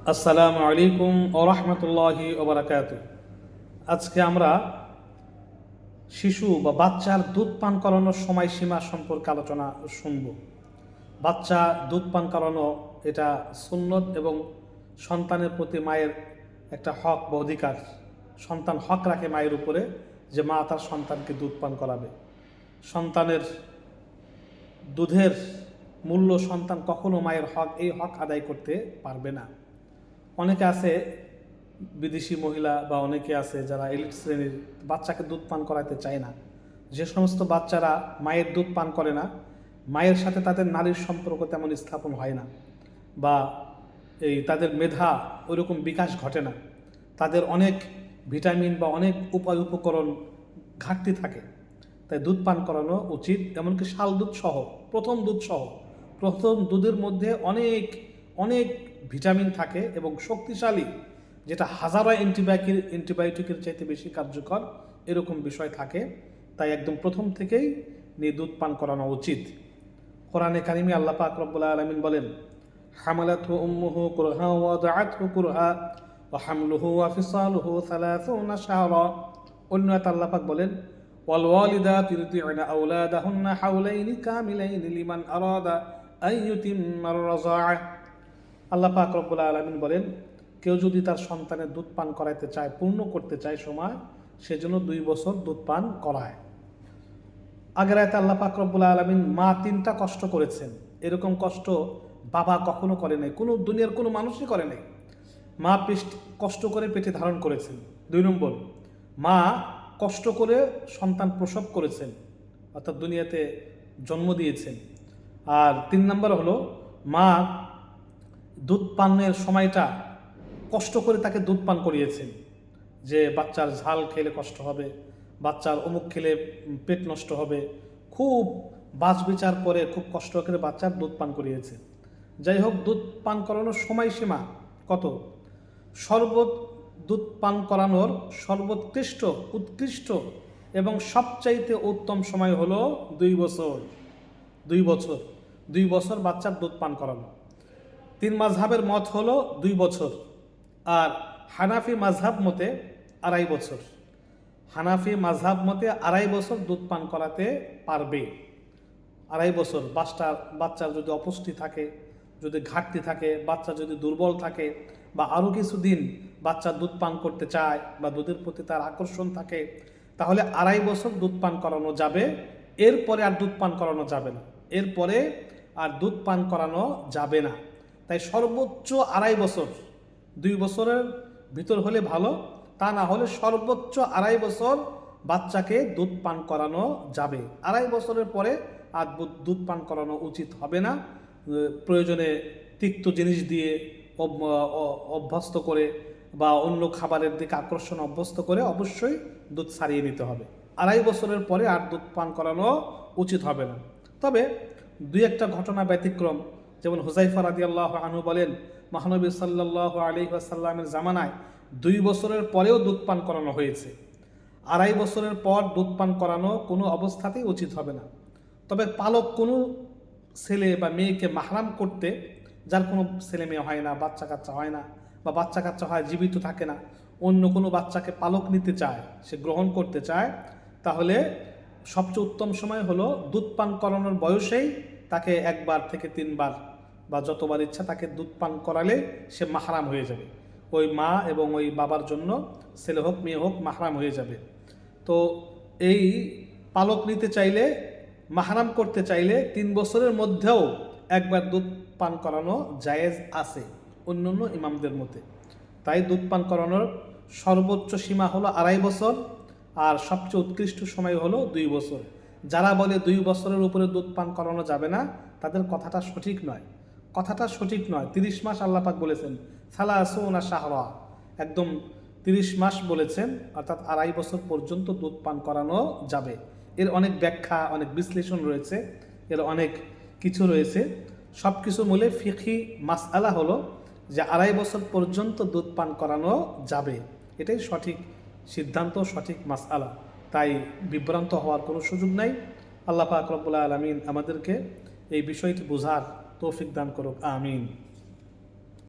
আসসালামু আলাইকুম ওয়া রাহমাতুল্লাহি ওয়া বারাকাতুহু। আজকে আমরা শিশু বা বাচ্চার দুধ পান করানোর সময়সীমা সম্পর্কে আলোচনা শুনব। বাচ্চা দুধ পান করানো এটা সুন্নত এবং সন্তানের প্রতি মায়ের একটা হক বা অধিকার। সন্তান হক রাখে মায়ের উপরে যে মা তার সন্তানকে দুধ পান করাবে। সন্তানের দুধের মূল্য সন্তান কখনো মায়ের এই হক আদায় করতে পারবে না। অনেকে আছে বিদেশি মহিলা বা অনেকে আছে যারা এলিট শ্রেণীর বাচ্চাকে দুধ পান করাতে চায় না। যে সমস্ত বাচ্চারা মায়ের দুধ পান করে না, মায়ের সাথে তাদের নারীর সম্পর্ক তেমন স্থাপন হয় না, বা তাদের মেধা ওইরকম বিকাশ ঘটে না, তাদের অনেক ভিটামিন বা অনেক উপকরণ ঘাটতি থাকে, তাই দুধ পান করানো উচিত। এমনকি শাল দুধ সহ, প্রথম দুধের মধ্যে অনেক অনেক ভিটামিন থাকে এবং শক্তিশালী, যেটা হাজারো অ্যান্টিবায়োটিকের চাইতে বেশি কার্যকর, এরকম বিষয় থাকে। তাই একদম প্রথম থেকেই দুধ পান করানো উচিত। কোরআনে কারিমে আল্লাহ পাক রব্বুল আলামিন বলেন, হামালাতহু উম্মুহু কুরহা ওয়া ওয়াদাআতহু কুরহা ওয়া হামলুহু ওয়া ফিসালুহু 30 শাহরা। অন্য আয়াতে আল্লাহ পাক বলেন, ওয়াল ওয়ালিদাতু ইরদি'না আওলাদাহুন্না হাওলাইনি কামিলাইনি লিমান আরাদা আন ইউতিম্মার রাযাআ। আল্লাহ পাক রব্বুল আলামিন বলেন, কেউ যদি তার সন্তানের দুধ পান করাইতে চায়, পূর্ণ করতে চায় সময়, সেজন্য 2 বছর দুধ পান করায়। আগের আয়াতে আল্লাহ পাক রব্বুল আলামিন মা 3টা কষ্ট করেছেন, এরকম কষ্ট বাবা কখনো করে নাই, কোনো দুনিয়ার কোনো মানুষই করে নাই। মা কষ্ট করে পেটে ধারণ করেছেন। 2 নম্বর, মা কষ্ট করে সন্তান প্রসব করেছেন, অর্থাৎ দুনিয়াতে জন্ম দিয়েছেন। আর 3 নম্বর হলো, মা দুধ পানের সময়টা কষ্ট করে তাকে দুধ পান করিয়েছেন, যে বাচ্চার ঝাল খেলে কষ্ট হবে, বাচ্চার অমুক খেলে পেট নষ্ট হবে, খুব বাছবিচার করে খুব কষ্ট করে বাচ্চার দুধ পান করিয়েছে। যাই হোক, দুধ পান করানোর সময়সীমা কত? দুধ পান করানোর উৎকৃষ্ট এবং সবচাইতে উত্তম সময় হলো 2 বছর। 2 বছর বাচ্চার দুধ পান করানো। 3 মাযহাবের মত হলো 2 বছর, আর হানাফি মাযহাব মতে 2.5 বছর। হানাফি মাযহাব মতে 2.5 বছর দুধ পান করাতে পারবে। 2.5 বছর বাচ্চার যদি অপুষ্টি থাকে, যদি ঘাটতি থাকে, বাচ্চা যদি দুর্বল থাকে, বা আরও কিছুদিন বাচ্চা দুধ পান করতে চায় বা দুধের প্রতি তার আকর্ষণ থাকে, তাহলে 2.5 বছর দুধ পান করানো যাবে। এরপরে আর দুধ পান করানো যাবে না। তাই সর্বোচ্চ 2.5 বছর, 2 বছরের ভিতর হলে ভালো, তা না হলে সর্বোচ্চ 2.5 বছর বাচ্চাকে দুধ পান করানো যাবে। 2.5 বছরের পরে আর দুধ পান করানো উচিত হবে না। প্রয়োজনে তিক্ত জিনিস দিয়ে অভ্যস্ত করে বা অন্য খাবারের দিকে আকর্ষণ অভ্যস্ত করে অবশ্যই দুধ ছাড়িয়ে নিতে হবে। 2.5 বছরের পরে আর দুধ পান করানো উচিত হবে না। তবে 2-1টা ঘটনা ব্যতিক্রম, যেমন হুযায়ফা রাদিয়াল্লাহু আনহু বলেন, মহানবী সাল্লাল্লাহু আলাইহি ওয়াসাল্লামের জামানায় 2 বছরের পরেও দুধ পান করানো হয়েছে। 2.5 বছরের পর দুধ পান করানো কোনো অবস্থাতেই উচিত হবে না। তবে পালক কোনো ছেলে বা মেয়েকে মাহরাম করতে, যার কোনো ছেলে মেয়ে হয় না, বাচ্চা কাচ্চা হয় না, বা বাচ্চা কাচ্চা হয় জীবিত থাকে না, অন্য কোনো বাচ্চাকে পালক নিতে চায়, সে গ্রহণ করতে চায়, তাহলে সবচেয়ে উত্তম সময় হলো দুধ পান করানোর বয়সেই তাকে 1 বার থেকে 3 বার বা যতবার ইচ্ছা তাকে দুধ পান করালে সে মাহরাম হয়ে যাবে। ওই মা এবং ওই বাবার জন্য ছেলে হোক মেয়ে হোক মাহরাম হয়ে যাবে। তো এই পালক নিতে চাইলে, মাহরাম করতে চাইলে 3 বছরের মধ্যেও 1 বার দুধ পান করানো জায়েজ আছে অন্যান্য ইমামদের মতে। তাই দুধ পান করানোর সর্বোচ্চ সীমা হলো 2.5 বছর, আর সবচেয়ে উৎকৃষ্ট সময় হলো 2 বছর। যারা বলে 2 বছরের উপরে দুধ পান করানো যাবে না, তাদের কথাটা সঠিক নয়। 30 মাস আল্লাহ পাক বলেছেন, সালাসুনা শাহরা, একদম 30 মাস বলেছেন, অর্থাৎ 2.5 বছর পর্যন্ত দুধ পান করানো যাবে। এর অনেক ব্যাখ্যা, অনেক বিশ্লেষণ রয়েছে, এর অনেক কিছু রয়েছে। সব কিছু মূলে ফিকহি মাসআলা হলো যে 2.5 বছর পর্যন্ত দুধ পান করানো যাবে, এটাই সঠিক সিদ্ধান্ত, সঠিক মাসআলা। তাই বিভ্রান্ত হওয়ার কোনো সুযোগ নাই। আল্লাহ পাক রব্বুল আলামিন আমাদেরকে এই বিষয়টি বোঝার তৌফিক দান করুক, আমিন।